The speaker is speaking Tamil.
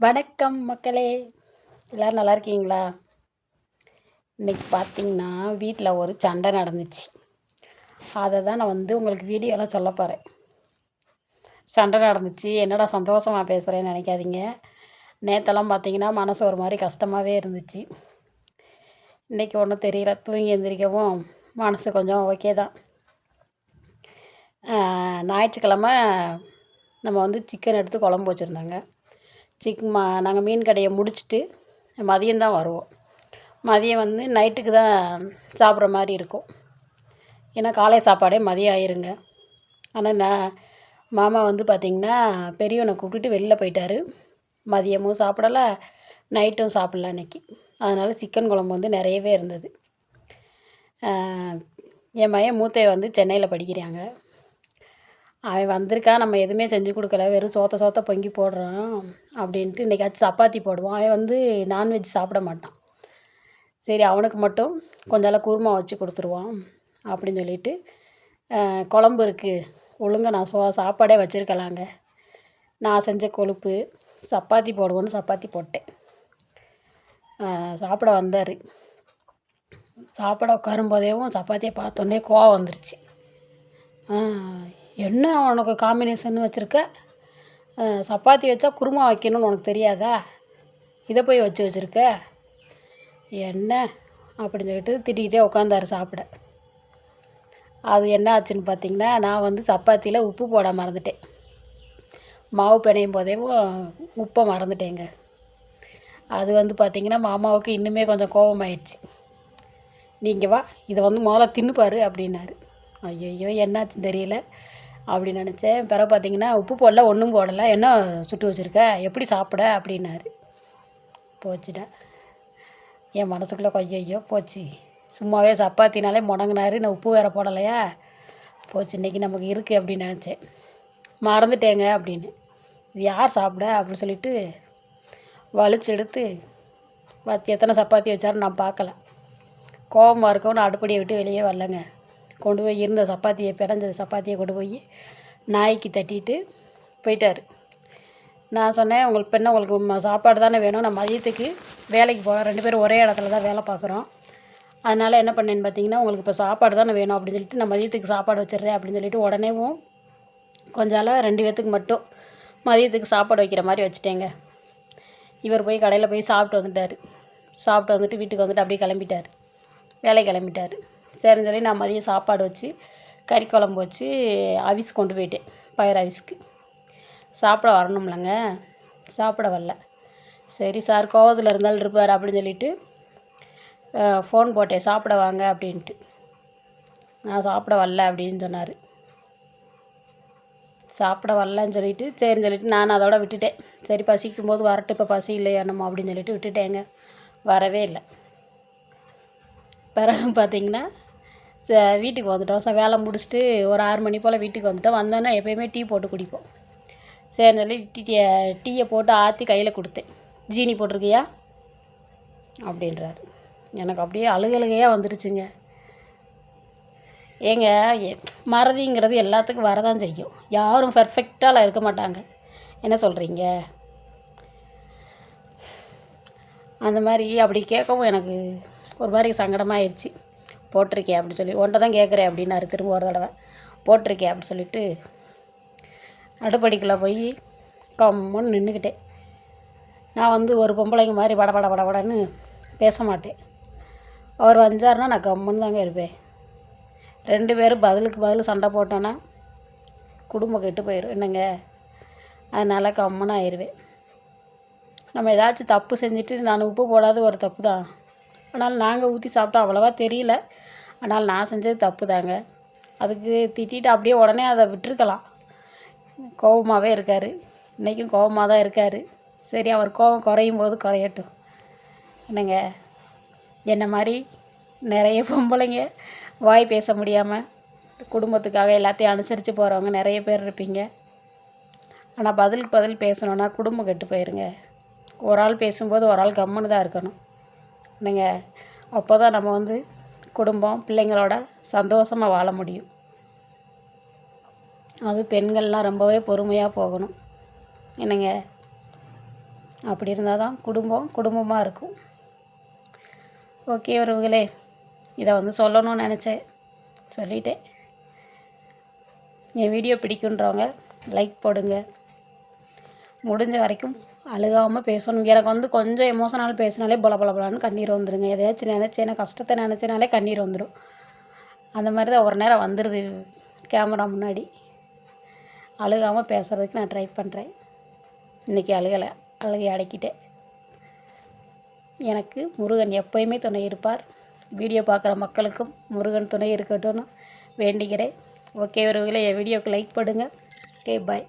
வணக்கம் மக்களே! எல்லோரும் நல்லா இருக்கீங்களா? இன்றைக்கி பார்த்தீங்கன்னா, வீட்டில் ஒரு சண்டை நடந்துச்சு. அதை தான் நான் உங்களுக்கு வீடியோவில் சொல்ல போகிறேன். சண்டை நடந்துச்சு, என்னடா சந்தோஷமா பேசுகிறேன்னு நினைக்காதீங்க. நேற்றெல்லாம் பார்த்தீங்கன்னா, மனசு ஒரு மாதிரி கஷ்டமாகவே இருந்துச்சு. இன்றைக்கி ஒன்றும் தெரியல, தூங்கி எந்திரிக்கவும் மனசு கொஞ்சம் ஓகே தான். ஞாயிற்றுக்கிழமை நம்ம சிக்கன் எடுத்து குழம்பு வச்சுருந்தாங்க. நாங்கள் மீன் கடையை முடிச்சுட்டு மதியம்தான் வருவோம். மதியம் நைட்டுக்கு தான் சாப்பிட்ற மாதிரி இருக்கும். ஏன்னா காலை சாப்பாடே மதியம் ஆயிருங்க. ஆனால் மாமா பார்த்திங்கன்னா பெரியவனை கூப்பிட்டுட்டு வெளில போயிட்டார். மதியமும் சாப்பிடலை, நைட்டும் சாப்பிடல அன்றைக்கி. அதனால் சிக்கன் குழம்பு நிறையவே இருந்தது. என் மகன் மூத்தையை சென்னையில் படிக்கிறாங்க. அவன் வந்திருக்கான், நம்ம எதுவுமே செஞ்சு கொடுக்கல, வெறும் சோற்ற பொங்கி போடுறான் அப்படின்ட்டு இன்றைக்காச்சும் சப்பாத்தி போடுவோம். அவன் நான்வெஜ் சாப்பிட மாட்டான். சரி, அவனுக்கு மட்டும் கொஞ்சம் குருமா வச்சு கொடுத்துருவான் அப்படின்னு சொல்லிட்டு, குழம்பு இருக்குது, ஒழுங்கா நான் சாப்பாடே வச்சுருக்கலாங்க. நான் செஞ்ச கொழுப்பு சப்பாத்தி போடுவோன்னு சப்பாத்தி போட்டேன். சாப்பிட வந்தார். சாப்பிட உட்காரும்போதேவும் சப்பாத்தியை பார்த்தோன்னே கோவம் வந்துருச்சு. என்ன உனக்கு காம்பினேஷன் வச்சுருக்க? சப்பாத்தி வச்சா குருமா வைக்கணும்னு உனக்கு தெரியாதா? இதை போய் வச்சுருக்க என்ன அப்படின்னு சொல்லிட்டு திட்டிக்கிட்டே உட்காந்தாரு சாப்பிட. அது என்ன ஆச்சுன்னு பார்த்தீங்கன்னா, நான் சப்பாத்தியில் உப்பு போட மறந்துட்டேன். மாவு பிணையும் போதேவும் உப்பை மறந்துட்டேங்க. அது பார்த்திங்கன்னா மாமாவுக்கு இன்னுமே கொஞ்சம் கோபமாயிடுச்சு. நீங்கள் வா, இதை முதல்ல தின்னுப்பாரு அப்படின்னாரு. ஐயோ, என்னாச்சுன்னு தெரியல அப்படின்னு நினச்சேன். பிறகு பார்த்திங்கன்னா உப்பு போடல, ஒன்றும் போடலை, என்ன சுட்டு வச்சுருக்க, எப்படி சாப்பிட அப்படின்னாரு. போச்சுடா, என் மனசுக்குள்ளே ஐயோ போச்சு. சும்மாவே சப்பாத்தினாலே முடங்கினாரு, நான் உப்பு வேறு போடலையா, போச்சு இன்றைக்கி நமக்கு இருக்குது அப்படின்னு நினச்சேன். மறந்துட்டேங்க அப்படின்னு. இது யார் சாப்பிட அப்படின்னு சொல்லிட்டு வலிச்சு எடுத்து வச்சு எத்தனை சப்பாத்தி வச்சாரும் நான் பார்க்கல. கோபமாக இருக்கவும் அடுப்படியை விட்டு வெளியே வரலங்க. கொண்டு போய் இருந்த சப்பாத்தியை, பிடஞ்ச சப்பாத்தியை கொண்டு போய் நாய்க்கு தட்டிட்டு போயிட்டார். நான் சொன்னேன், உங்களுக்கு சாப்பாடு தானே வேணும், நான் மதியத்துக்கு வேலைக்கு போகிறேன், 2 பேரும் ஒரே இடத்துல தான் வேலை பார்க்குறோம், அதனால் என்ன பண்ணேன்னு பார்த்தீங்கன்னா, உங்களுக்கு இப்போ சாப்பாடு தானே வேணும் அப்படின்னு சொல்லிட்டு நான் மதியத்துக்கு சாப்பாடு வச்சிடுறேன் அப்படின்னு சொல்லிட்டு உடனேவும் கொஞ்சம் 2 பேர்த்துக்கு மட்டும் மதியத்துக்கு சாப்பாடு வைக்கிற மாதிரி வச்சுட்டேங்க. இவர் போய் கடையில் போய் சாப்பிட்டு வந்துட்டார். சாப்பிட்டு வந்துட்டு வீட்டுக்கு வந்துட்டு அப்படியே கிளம்பிட்டார், வேலை கிளம்பிட்டார். சரின்னு சொல்லி நான் மதியம் சாப்பாடு வச்சு கறி குழம்பு வச்சு அவிச்சு கொண்டு போயிட்டேன், பயிர் அவிச்சுக்கு. சாப்பிட வரணும்லங்க, சாப்பிட வரல. சரி, சார் கோவத்தில் இருந்தாலும் இருப்பார் அப்படின்னு சொல்லிட்டு ஃபோன் போட்டேன், சாப்பிட வாங்க அப்படின்ட்டு. நான் சாப்பிட வரல அப்படின்னு சொன்னார். சாப்பிட வரலன்னு சொல்லிட்டு சரின்னு சொல்லிட்டு நான் அதோட விட்டுட்டேன். சரி, பசிக்கும் போது வரட்டும், இப்போ பசி இல்லையா நம்ம அப்படின்னு சொல்லிட்டு விட்டுட்டேங்க. வரவே இல்லை. பிறகு பார்த்திங்கன்னா வீட்டுக்கு வந்துட்டோம். வேலை முடிச்சுட்டு ஒரு 6 மணி போல் வீட்டுக்கு வந்துட்டோம். வந்தோன்னே எப்போயுமே டீ போட்டு குடிப்போம். சரின்னு சொல்லி டீயை போட்டு ஆற்றி கையில் கொடுத்தேன். ஜீனி போட்டிருக்கியா அப்படின்றாரு. எனக்கு அப்படியே அழுகழுகையாக வந்துருச்சுங்க. ஏங்க, மறதிங்கிறது எல்லாத்துக்கும் வரதான் செய்யும். யாரும் பெர்ஃபெக்டாலாம் இருக்க மாட்டாங்க. என்ன சொல்கிறீங்க? அந்த மாதிரி அப்படி கேட்கவும் எனக்கு ஒரு மாதிரி சங்கடமாகிடுச்சு. போட்டிருக்கேன் அப்படின்னு சொல்லி, ஒன்றை தான் கேட்குறேன் அப்படின்னாரு திரும்ப ஒரு தடவை. போட்டிருக்கேன் அப்படின்னு சொல்லிட்டு அடுப்படிக்குள்ளே போய் கம்முன்னு நின்றுக்கிட்டேன். நான் ஒரு பொம்பளைங்க மாதிரி வடன்னு பேச மாட்டேன். அவர் வந்தாருன்னா நான் கம்முன்னு தாங்க இருப்பேன். 2 பேரும் பதிலுக்கு பதில் சண்டை போட்டோன்னா குடும்பம் கெட்டு போயிடும் என்னங்க. அதனால் கம்முன்னு ஆயிடுவேன். நம்ம ஏதாச்சும் தப்பு செஞ்சுட்டு, நான் உப்பு போடாத ஒரு தப்பு தான், ஆனால் நாங்கள் ஊற்றி சாப்பிட்டோம், அவ்வளோவா தெரியல, ஆனால் நான் செஞ்சது தப்பு தாங்க. அதுக்கு திட்டிட்டு அப்படியே உடனே அதை விட்டுருக்கலாம். கோபமாகவே இருக்கார், இன்றைக்கும் கோபமாக தான் இருக்கார். சரி, அவர் கோபம் குறையும் போது குறையட்டும் என்னங்க. என்ன மாதிரி நிறைய பொம்பளைங்க வாய் பேச முடியாமல் குடும்பத்துக்காக எல்லாத்தையும் அனுசரித்து போகிறவங்க நிறைய பேர் இருப்பீங்க. ஆனால் பதிலுக்கு பதில் பேசணுன்னா குடும்பம் கெட்டு போயிருங்க. ஒரு ஆள் பேசும்போது ஒரு ஆள் கம்முன்னு தான் இருக்கணும் என்னங்க. அப்போ தான் நம்ம குடும்பம் பிள்ளைங்களோட சந்தோஷமாக வாழ முடியும். அது பெண்கள்லாம் ரொம்பவே பொறுமையாக போகணும் என்னங்க. அப்படி இருந்தால் தான் குடும்பம் குடும்பமாக இருக்கும். ஓகே உறவுகளே, இதை சொல்லணும்னு நினச்சேன், சொல்லிட்டேன். என் வீடியோ பிடிக்குன்றவங்க லைக் போடுங்க. முடிஞ்ச வரைக்கும் அழுகாமல் பேசணும். எனக்கு கொஞ்சம் எமோஷனல் பேசினாலே பலன்னு கண்ணீர் வந்துடுங்க. எதையாச்சும் நினச்சேன்னா, கஷ்டத்தை நினச்சேனாலே கண்ணீர் வந்துடும். அந்த மாதிரி தான் ஒரு நேரம் வந்துடுது கேமரா முன்னாடி. அழுகாமல் பேசுகிறதுக்கு நான் ட்ரை பண்ணுறேன். இன்றைக்கி அழுகை அடக்கிட்டேன். எனக்கு முருகன் எப்போயுமே துணை இருப்பார். வீடியோ பார்க்குற மக்களுக்கும் முருகன் துணை இருக்கட்டும்னு வேண்டிக்கிறேன். ஓகே உறவுகளே, என் வீடியோவுக்கு லைக் போடுங்க. ஓகே, பாய்.